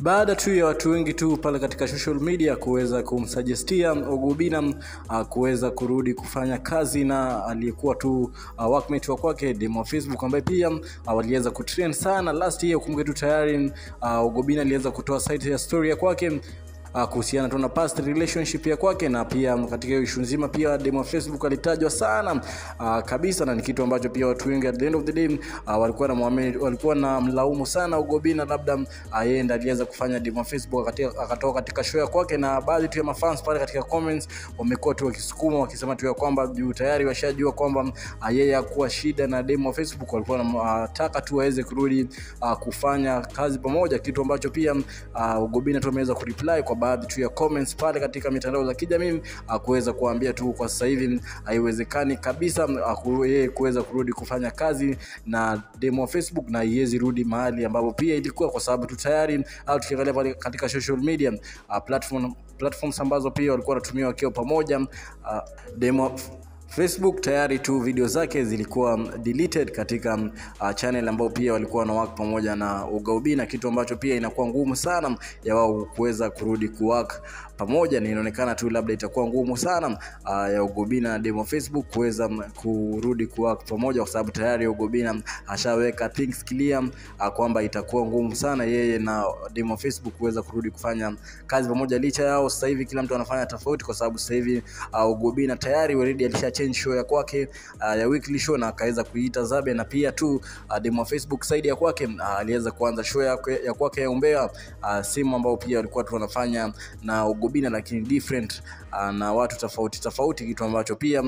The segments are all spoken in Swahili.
Baada tu ya watu wengi tu pale katika social media kuweza kumsuggestia Ogobina kuweza kurudi kufanya kazi na aliyekuwa tu workmate wa kwake demo Facebook, ambaye pia waliweza kutrend sana last year. Kumbuka tu tayari Ogobina aliweza kutoa site ya story ya kwake kuhusiana tu na past relationship ya kwake, na pia katika hiyo issue nzima pia demo Facebook alitajwa sana kabisa, na ni kitu ambacho pia watu wengi at the end of the day walikuwa na mlaumu sana Ogobina, labda yeye ndiye aliweza kufanya demo Facebook akatoka katika show ya kwake. Na baadhi tu ya mafans pale katika comments wamekuwa tu wakisukuma wakisema tu ya kwamba juu tayari washajua kwamba yeye hakuwa shida na demo Facebook, walikuwa wanataka tu aweze kurudi kufanya kazi pamoja, kitu ambacho pia Ogobina tu ameweza kureply kwa baadhi tu ya comments pale katika mitandao za kijamii kuweza kuambia tu kwa sasa hivi haiwezekani kabisa yeye kuweza kurudi kufanya kazi na demo Facebook, na yezi rudi mahali ambapo pia ilikuwa, kwa sababu tu tayari tukiangalia pale katika social media platforms ambazo pia walikuwa wanatumia wakiwa pamoja, demo Facebook tayari tu video zake zilikuwa deleted katika channel ambao pia walikuwa na work pamoja na Ogobina, kitu ambacho pia inakuwa ngumu sana ya wao kuweza kurudi kuwork pamoja. Ni inaonekana tu labda itakuwa ngumu sana ya Ogobina na demo Facebook kuweza kurudi kuwork pamoja, kwa sababu tayari Ogobina ashaweka things clear kwamba itakuwa ngumu sana yeye na demo Facebook kuweza kurudi kufanya kazi pamoja, licha yao sasa hivi kila mtu anafanya tofauti, kwa sababu sasa hivi Ogobina tayari already alisha change show ya kwake ya weekly show na akaweza kuiita Zabe, na pia tu demo Facebook side ya kwake aliweza kuanza show ya kwake ya umbea, simu ambao pia walikuwa tu wanafanya na Ogobina lakini different na watu tofauti, kitu ambacho pia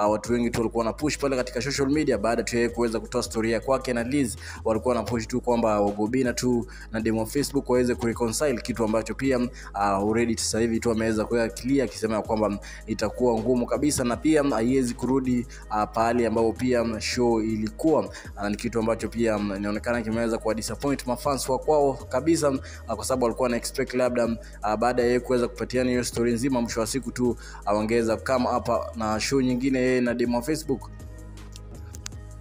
watu wengi tu walikuwa na push pale katika social media baada tu yeye kuweza kutoa story ya kwake na Liz, walikuwa na push tu kwamba Ogobina tu na demo Facebook waweze kureconcile, kitu ambacho pia already sasa hivi tu ameweza kuweka clear akisema kwamba itakuwa ngumu kabisa, na pia haiwezi kurudi pale ambapo pia show ilikuwa, na kitu ambacho pia inaonekana kimeweza kuwa disappoint mafans wa kwao kabisa, kwa sababu walikuwa na expect labda baada ya kuweza kupatiana hiyo story nzima mwisho wa siku tu awangeza kama hapa na show nyingine yeye na demo Facebook,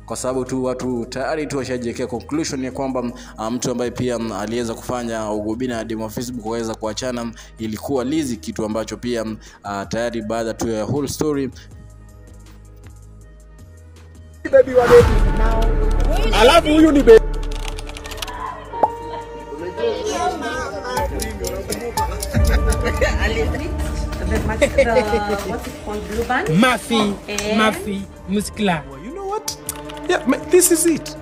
kwa sababu tu watu tayari tu washajiwekea conclusion ya kwamba mtu ambaye pia aliweza kufanya Ogobina na demo Facebook waweza kuachana ilikuwa Lizzy, kitu ambacho pia tayari baada tu ya whole story baby wa baby alafu huyu ni baby what's it called, blue band? Mafi muscular. You know what? Yeah, this is it.